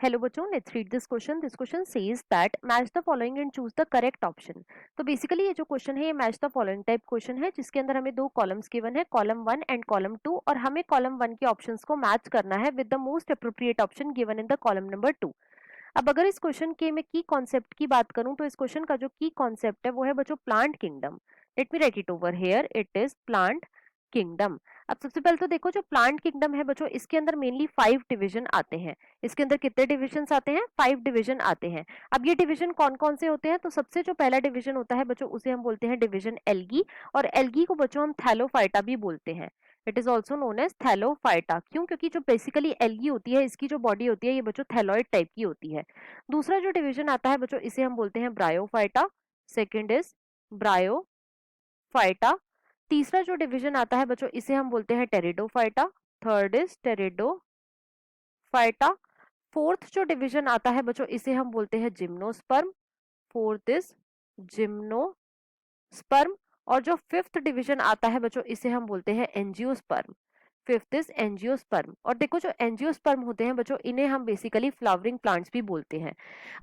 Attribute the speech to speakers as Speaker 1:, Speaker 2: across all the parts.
Speaker 1: Hello बच्चों, let's read this question. This question says that match the following and choose the correct option. तो basically ये जो question है ये match the following type question है, जिसके अंदर हमें दो कॉलम्स गिवन है, कॉलम 1 एंड कॉलम 2, और हमें कॉलम 1 के ऑप्शंस को मैच करना है with the most appropriate option given in the column number 2। अब अगर इस क्वेश्चन के मैं की कॉन्सेप्ट की बात करूं तो इस क्वेश्चन का जो की कॉन्सेप्ट है वो है बच्चों plant kingdom. Let me right it over here, it is plant kingdom. अब सबसे पहले तो देखो, जो प्लांट किंगडम है बच्चों, इसके अंदर मेनली 5 डिवीजन आते हैं। इसके अंदर कितने डिविजन्स आते हैं? 5 डिवीजन आते हैं। अब ये डिवीजन कौन कौन से होते हैं? तो सबसे जो पहला डिवीजन होता है बच्चों, उसे हम बोलते हैं डिवीजन एल्गी, और एल्गी को बच्चों हम थैलोफाइटा भी बोलते हैं। It is also known as Thallophyta. क्यों? क्योंकि जो बेसिकली एल्गी होती है, इसकी जो बॉडी होती है ये बच्चों थैलोइड टाइप की होती है। दूसरा जो डिवीजन आता है बच्चों, इसे हम बोलते हैं ब्रायोफाइटा। Second is bryophyta. तीसरा जो डिवीजन आता है बच्चों, इसे हम बोलते हैं pteridophyta. Third is pteridophyta. Fourth जो डिवीजन आता है बच्चों, इसे हम बोलते हैं जिम्नोस्पर्म। Fourth is gymnosperm. और जो फिफ्थ डिवीजन आता है बच्चों, इसे हम बोलते हैं एंजियोस्पर्म। Fifth is angiosperm. और देखो, जो एंजियोस्पर्म होते हैं बच्चों, इन्हें हम बेसिकली फ्लावरिंग प्लांट्स भी बोलते हैं।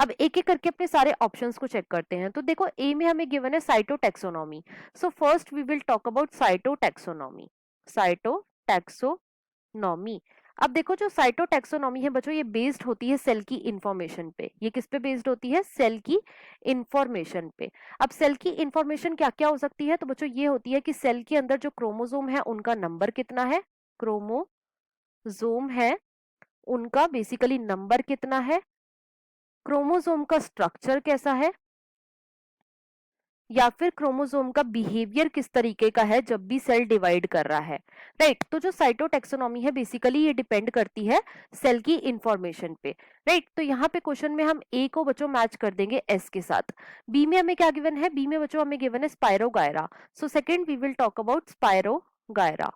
Speaker 1: अब एक एक करके अपने सारे ऑप्शंस को चेक करते हैं। तो देखो, ए में हमें गिवन है cytotaxonomy. So first we will talk about cytotaxonomy. Cytotaxonomy. अब देखो, जो साइटोटैक्सोनॉमी है बच्चों, ये बेस्ड होती है सेल की इंफॉर्मेशन पे। ये किस पे बेस्ड होती है? सेल की इंफॉर्मेशन पे। अब सेल की इंफॉर्मेशन क्या क्या हो सकती है? तो बच्चों ये होती है कि सेल के अंदर जो क्रोमोसोम है उनका नंबर कितना है, क्रोमोसोम है उनका बेसिकली नंबर कितना है, क्रोमोसोम का स्ट्रक्चर कैसा है, या फिर क्रोमोसोम का बिहेवियर किस तरीके का है जब भी सेल डिवाइड कर रहा है। राइट। तो जो साइटोटैक्सोनॉमी है बेसिकली ये डिपेंड करती है सेल की इंफॉर्मेशन पे। राइट। तो यहाँ पे क्वेश्चन में हम ए को बच्चों मैच कर देंगे एस के साथ। बी में हमें क्या गिवन है? बी में बच्चों हमें गिवन है Spirogyra. So second we will talk about Spirogyra.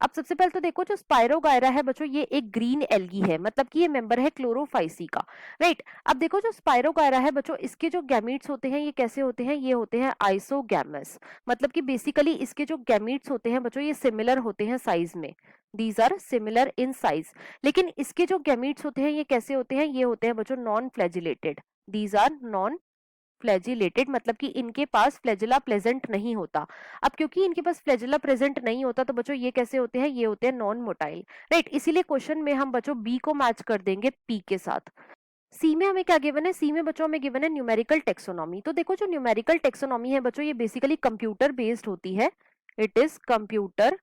Speaker 1: अब सबसे पहले तो देखो, जो स्पायरोगायरा है बच्चों, ये एक ग्रीन एल्गी है, मतलब कि ये मेंबर है क्लोरोफाइसी का। राइट। अब देखो, जो स्पायरोगायरा है बच्चों, इसके जो गैमीट्स होते हैं ये कैसे होते हैं? ये होते हैं आइसोगैमस। मतलब कि बेसिकली इसके जो गैमीट्स होते हैं बच्चों, ये सिमिलर होते हैं साइज में। These are similar in size. लेकिन इसके जो गैमीट्स होते हैं ये कैसे होते हैं? ये होते हैं बच्चों non flagellated. These are non flagellated, मतलब कि इनके पास फ्लैजिला प्रेजेंट नहीं होता। अब क्योंकि इनके पास फ्लैजिला प्रेजेंट नहीं होता तो बच्चों ये कैसे होते हैं? ये होते हैं नॉन मोटाइल। राइट। इसीलिए क्वेश्चन में हम बच्चों बी को मैच कर देंगे पी के साथ। सी में हमें क्या गिवन है? सी में बच्चों हमें गिवन है न्यूमेरिकल टेक्सोनॉमी। तो देखो, जो न्यूमेरिकल टेक्सोनॉमी है बच्चों, ये बेसिकली कंप्यूटर बेस्ड होती है। It is computer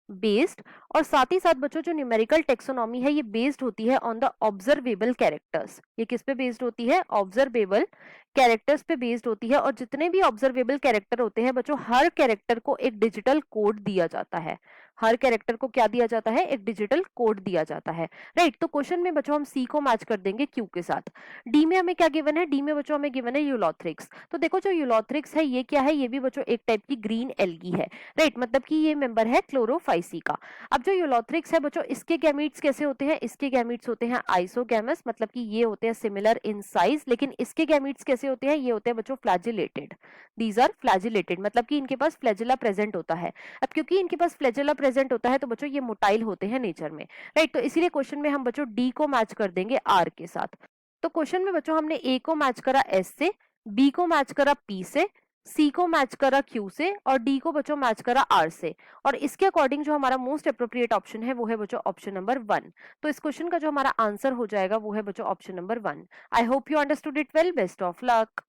Speaker 1: based. और साथ ही साथ बच्चों, जो न्यूमेरिकल टेक्सोनॉमी है ये बेस्ड होती है ऑन द ऑब्जर्वेबल कैरेक्टर्स। ये किस पे बेस्ड होती है? ऑब्जर्वेबल कैरेक्टर्स पे बेस्ड होती है। और जितने भी ऑब्जर्वेबल कैरेक्टर होते हैं बच्चों, हर कैरेक्टर को एक डिजिटल कोड दिया जाता है। हर कैरेक्टर को क्या दिया जाता है? एक डिजिटल कोड दिया जाता है। राइट। तो क्वेश्चन में बच्चों हम सी को मैच कर देंगे क्यू के साथ। डी में हमें क्या गिवन है? डी में बच्चों हमें गिवन है यूलोथ्रिक्स। तो देखो, जो यूलोथ्रिक्स है ये क्या है? ये भी बच्चों एक टाइप की ग्रीन एल्गी है। राइट। मतलब कि ये मेंबर है क्लोरोफाइसी का। अब जो यूलोथ्रिक्स है बच्चों, इसके गैमीट्स कैसे होते हैं? इसके गैमीट्स होते हैं आइसोगैमस, मतलब कि ये होते हैं सिमिलर इन साइज। लेकिन इसके गैमीट्स कैसे होते हैं? ये होते हैं बच्चों फ्लैजिलेटेड। दीज आर फ्लैजिलेटेड, मतलब कि इनके पास फ्लैजिला प्रेजेंट होता है। अब क्योंकि इनके पास फ्लैजिला प्रेजेंट होता है तो बच्चों ये मोटाइल होते हैं नेचर में। राइट। तो इसीलिए क्वेश्चन में हम बच्चों डी को मैच कर देंगे आर के साथ। तो क्वेश्चन में बच्चों हमने ए को मैच करा एस से, बी को मैच करा पी से, सी को मैच करा क्यू से, और डी को बच्चों मैच करा आर से। और इसके अकॉर्डिंग जो हमारा मोस्ट अप्रोप्रिएट ऑप्शन है वो है बच्चों ऑप्शन नंबर 1। तो इस क्वेश्चन का जो हमारा आंसर हो जाएगा वो है बच्चों option number 1। I hope you understood it well. Best of luck.